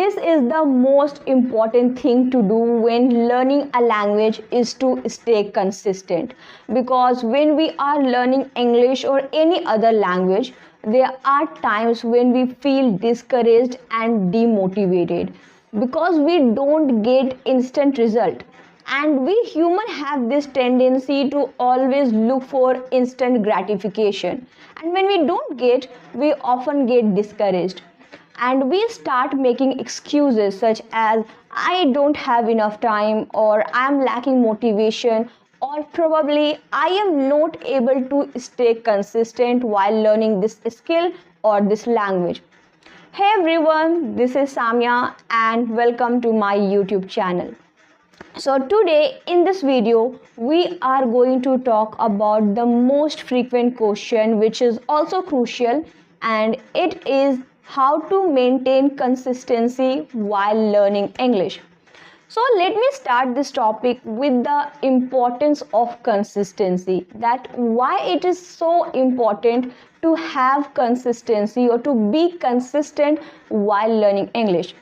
this is the most important thing to do when learning a language is to stay consistent, because when we are learning English or any other language, there are times when we feel discouraged and demotivated because we don't get instant result. And we human have this tendency to always look for instant gratification, and when we don't get, we often get discouraged, and we start making excuses such as I don't have enough time, or I am lacking motivation, or probably I am not able to stay consistent while learning this skill or this language. Hey everyone, this is Samya and welcome to my YouTube channel. So today in this video we are going to talk about the most frequent question, which is also crucial, and it is how to maintain consistency while learning English. So let me start this topic with the importance of consistency, that why it is so important to have consistency or to be consistent while learning English.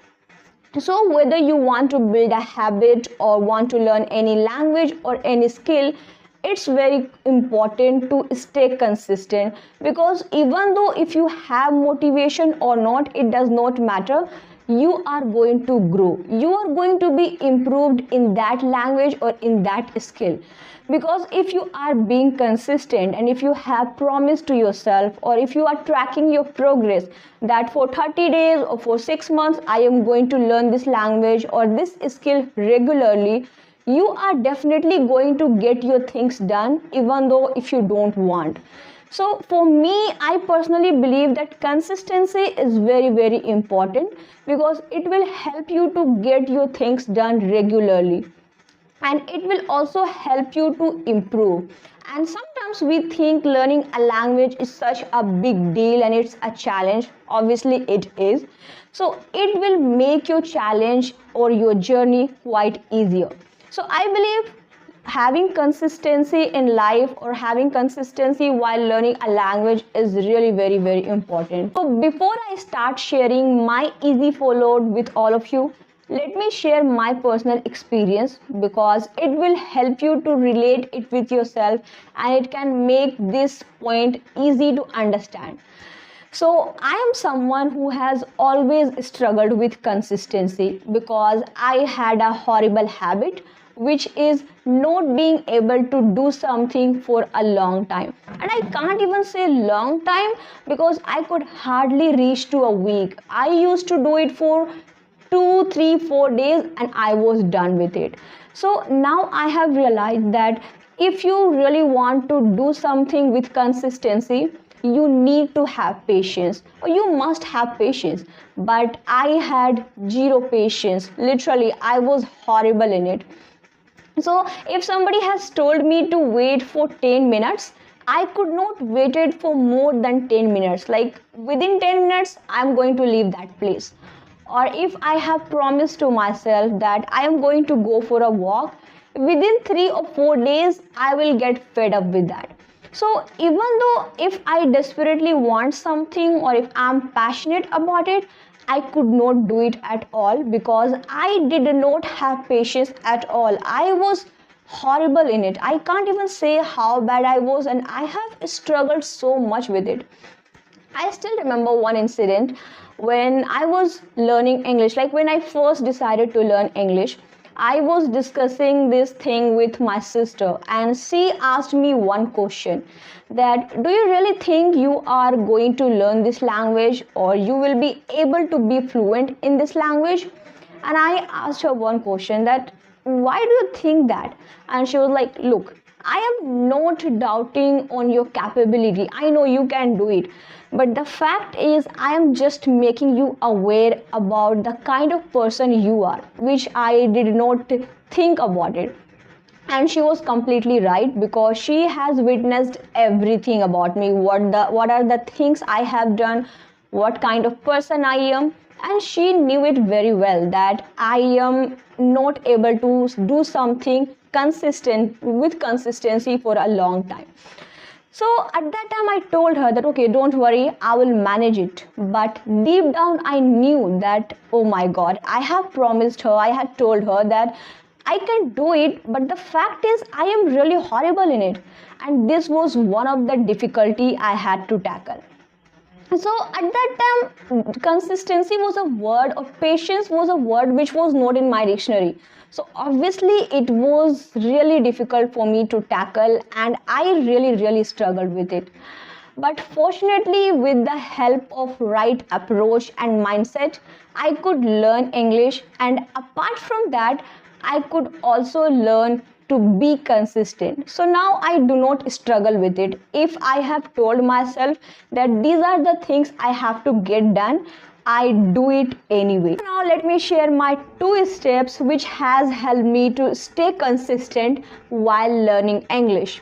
So whether you want to build a habit or want to learn any language or any skill, it's very important to stay consistent, because even though if you have motivation or not, it does not matter. You are going to grow, you are going to be improved in that language or in that skill, because if you are being consistent and if you have promised to yourself, or if you are tracking your progress that for 30 days or for 6 months I am going to learn this language or this skill regularly, you are definitely going to get your things done, even though if you don't want. So for me, I personally believe that consistency is very important, because it will help you to get your things done regularly, and it will also help you to improve. And sometimes we think learning a language is such a big deal and it's a challenge. Obviously it is. So it will make your challenge or your journey quite easier. So I believe having consistency in life or having consistency while learning a language is really very important. So before I start sharing my easy follow with all of you, let me share my personal experience, because it will help you to relate it with yourself and it can make this point easy to understand. So I am someone who has always struggled with consistency, because I had a horrible habit, which is not being able to do something for a long time. And I can't even say long time, because I could hardly reach to a week. I used to do it for 2, 3, 4 days and I was done with it. So now I have realized that if you really want to do something with consistency, you need to have patience, or you must have patience. But I had zero patience. Literally, I was horrible in it. So if somebody has told me to wait for 10 minutes, I could not wait it for more than 10 minutes. Like within 10 minutes, I'm going to leave that place. Or if I have promised to myself that I am going to go for a walk, within 3 or 4 days, I will get fed up with that. So even though if I desperately want something, or if I'm passionate about it, I could not do it at all, because I did not have patience at all. I was horrible in it. I can't even say how bad I was, and I have struggled so much with it. I still remember one incident when I was learning English, like when I first decided to learn English. I was discussing this thing with my sister, and she asked me one question, that do you really think you are going to learn this language, or you will be able to be fluent in this language? And I asked her one question, that why do you think that? And she was like, look, I am not doubting on your capability. I know you can do it. But the fact is, I am just making you aware about the kind of person you are, which I did not think about it. And she was completely right, because she has witnessed everything about me, what are the things I have done, what kind of person I am. And she knew it very well, that I am not able to do something consistent with consistency for a long time. So at that time I told her that okay, don't worry, I will manage it. But deep down I knew that, oh my god, I have promised her, I had told her that I can do it, but the fact is I am really horrible in it. And this was one of the difficulty I had to tackle. So at that time, consistency was a word, or patience was a word which was not in my dictionary. So obviously it was really difficult for me to tackle, and I really struggled with it. But fortunately, with the help of right approach and mindset, I could learn English, and apart from that, I could also learn to be consistent. So now I do not struggle with it. If I have told myself that these are the things I have to get done, I do it anyway. Now let me share my 2 steps which has helped me to stay consistent while learning English.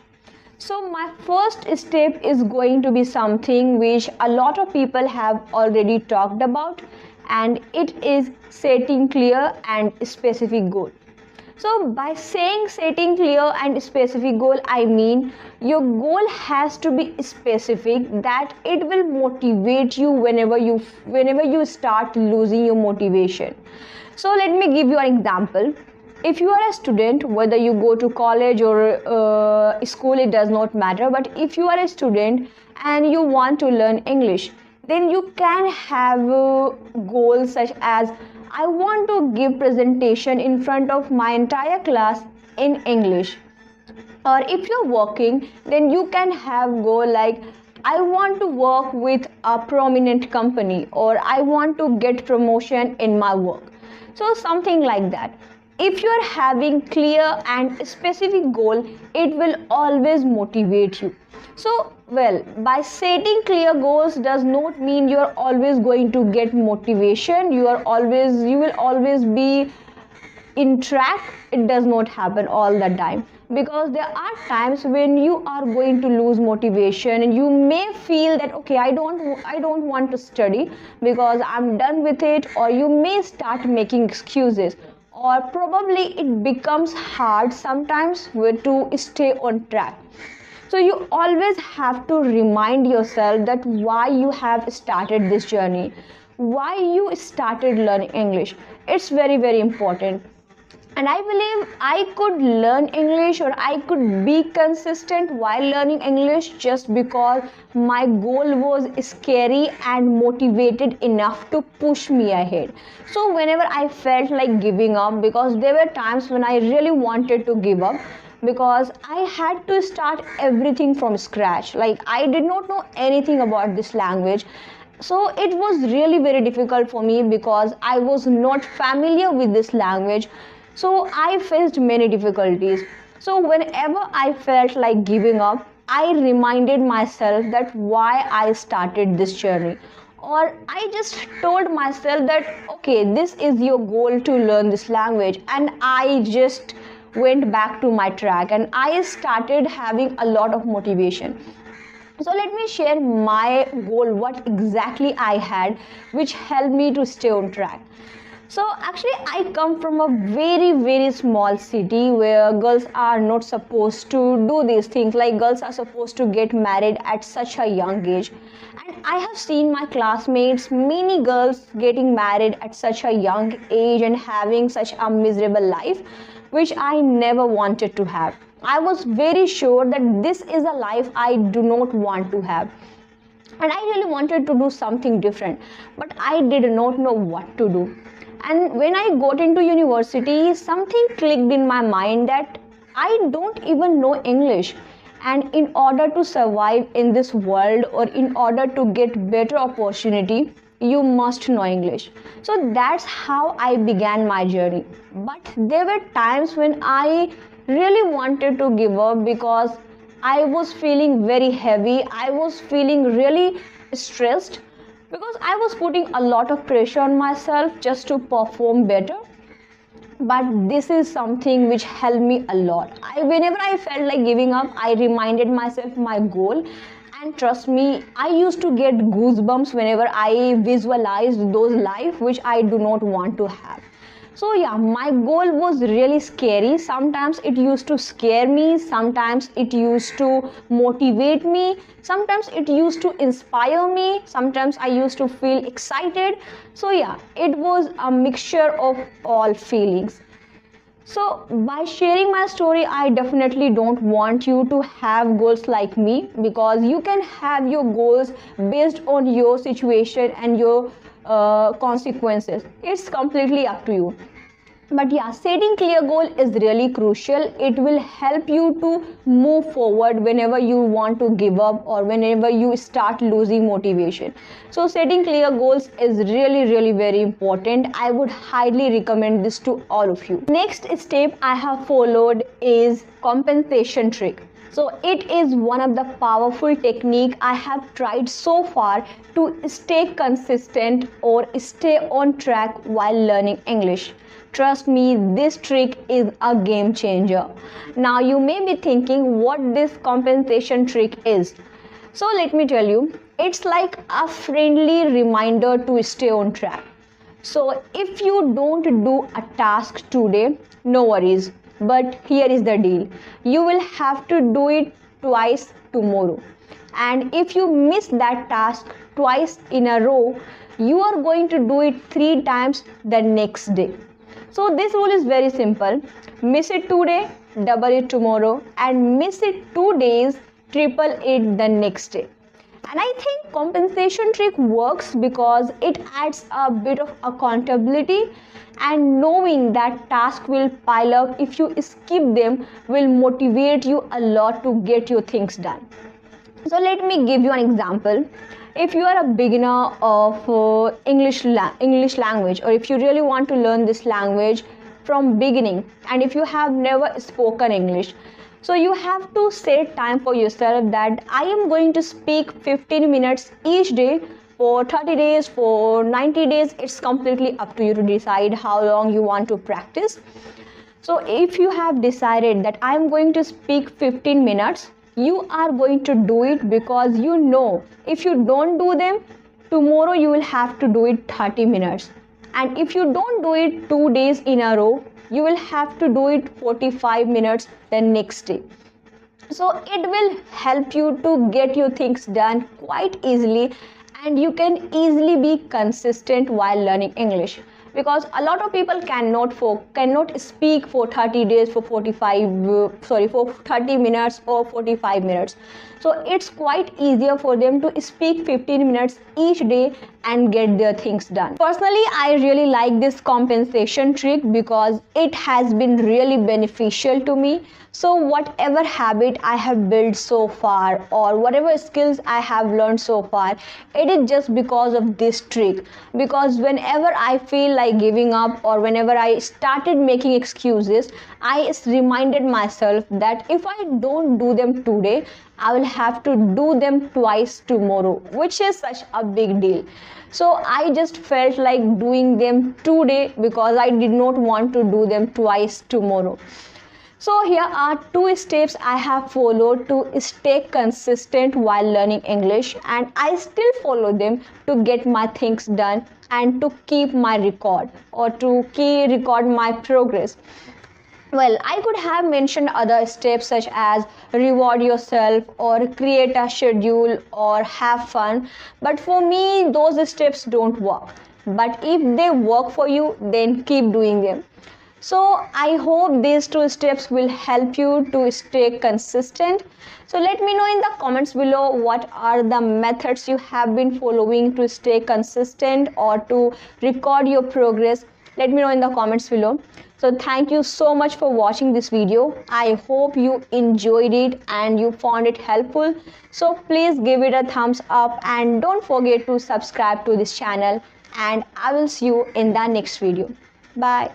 So my first step is going to be something which a lot of people have already talked about, and it is setting clear and specific goal. So by saying setting clear and specific goal, I mean your goal has to be specific, that it will motivate you whenever you start losing your motivation. So let me give you an example. If you are a student, whether you go to college or school, it does not matter, but if you are a student and you want to learn English, then you can have goals such as, I want to give presentation in front of my entire class in English. Or if you're working, then you can have goal like, I want to work with a prominent company, or I want to get promotion in my work. So something like that. If you are having clear and specific goal, it will always motivate you. So well, by setting clear goals does not mean you are always going to get motivation. You will always be in track. It does not happen all the time, because there are times when you are going to lose motivation, and you may feel that okay, I don't want to study because I'm done with it, or you may start making excuses, or probably it becomes hard sometimes to stay on track. So you always have to remind yourself that why you have started this journey, why you started learning English. It's very important. And I believe I could learn English, or I could be consistent while learning English, just because my goal was scary and motivated enough to push me ahead. So whenever I felt like giving up, because there were times when I really wanted to give up, because I had to start everything from scratch. Like, I did not know anything about this language. So it was really very difficult for me, because I was not familiar with this language. So I faced many difficulties. So whenever I felt like giving up, I reminded myself that why I started this journey. Or I just told myself that okay, this is your goal to learn this language, and I just went back to my track, and I started having a lot of motivation. So let me share my goal, what exactly I had, which helped me to stay on track. So actually I come from a very small city where girls are not supposed to do these things. Like, girls are supposed to get married at such a young age. And I have seen my classmates, many girls getting married at such a young age and having such a miserable life, which I never wanted to have. I was very sure that this is a life I do not want to have. And I really wanted to do something different, but I did not know what to do. And when I got into university, something clicked in my mind that I don't even know English. And in order to survive in this world, or in order to get better opportunity, you must know English. So that's how I began my journey. But there were times when I really wanted to give up, because I was feeling very heavy. I was feeling really stressed, because I was putting a lot of pressure on myself just to perform better. But this is something which helped me a lot. Whenever I felt like giving up, I reminded myself my goal, and trust me, I used to get goosebumps whenever I visualized those life which I do not want to have. So yeah, my goal was really scary. Sometimes it used to scare me, sometimes it used to motivate me, sometimes it used to inspire me, sometimes I used to feel excited. So yeah, it was a mixture of all feelings. So, by sharing my story, I definitely don't want you to have goals like me, because you can have your goals based on your situation and your consequences. It's completely up to you. But yeah, setting clear goal is really crucial. It will help you to move forward whenever you want to give up or whenever you start losing motivation. So setting clear goals is really very important. I would highly recommend this to all of you. Next step I have followed is compensation trick. So it is one of the powerful technique I have tried so far to stay consistent or stay on track while learning English. Trust me, this trick is a game changer. Now you may be thinking what this compensation trick is. So let me tell you, it's like a friendly reminder to stay on track. So if you don't do a task today, no worries. But here is the deal. You will have to do it twice tomorrow. And if you miss that task twice in a row, you are going to do it 3 times the next day. So this rule is very simple. Miss it today, double it tomorrow, and miss it 2 days, triple it the next day. And I think compensation trick works because it adds a bit of accountability, and knowing that task will pile up if you skip them will motivate you a lot to get your things done. So let me give you an example. If you are a beginner of English language, or if you really want to learn this language from beginning, and if you have never spoken English, so you have to set time for yourself that I am going to speak 15 minutes each day for 30 days, for 90 days. It's completely up to you to decide how long you want to practice. So if you have decided that I am going to speak 15 minutes, you are going to do it, because you know if you don't do them, tomorrow you will have to do it 30 minutes. And if you don't do it 2 days in a row, you will have to do it 45 minutes the next day. So it will help you to get your things done quite easily, and you can easily be consistent while learning English. Because a lot of people cannot speak for 30 days for for 30 minutes or 45 minutes. So it's quite easier for them to speak 15 minutes each day and get their things done. Personally, I really like this compensation trick because it has been really beneficial to me. So whatever habit I have built so far, or whatever skills I have learned so far, it is just because of this trick. Because whenever I feel like giving up, or whenever I started making excuses, I reminded myself that if I don't do them today, I will have to do them twice tomorrow, which is such a big deal. So I just felt like doing them today because I did not want to do them twice tomorrow. So here are 2 steps I have followed to stay consistent while learning English, and I still follow them to get my things done and to keep my record, or to record my progress. Well, I could have mentioned other steps such as reward yourself, or create a schedule, or have fun, but for me those steps don't work. But if they work for you, then keep doing them. So I hope these 2 steps will help you to stay consistent. So let me know in the comments below what are the methods you have been following to stay consistent or to record your progress. Let me know in the comments below. So thank you so much for watching this video. I hope you enjoyed it and you found it helpful. So please give it a thumbs up and don't forget to subscribe to this channel, and I will see you in the next video. Bye.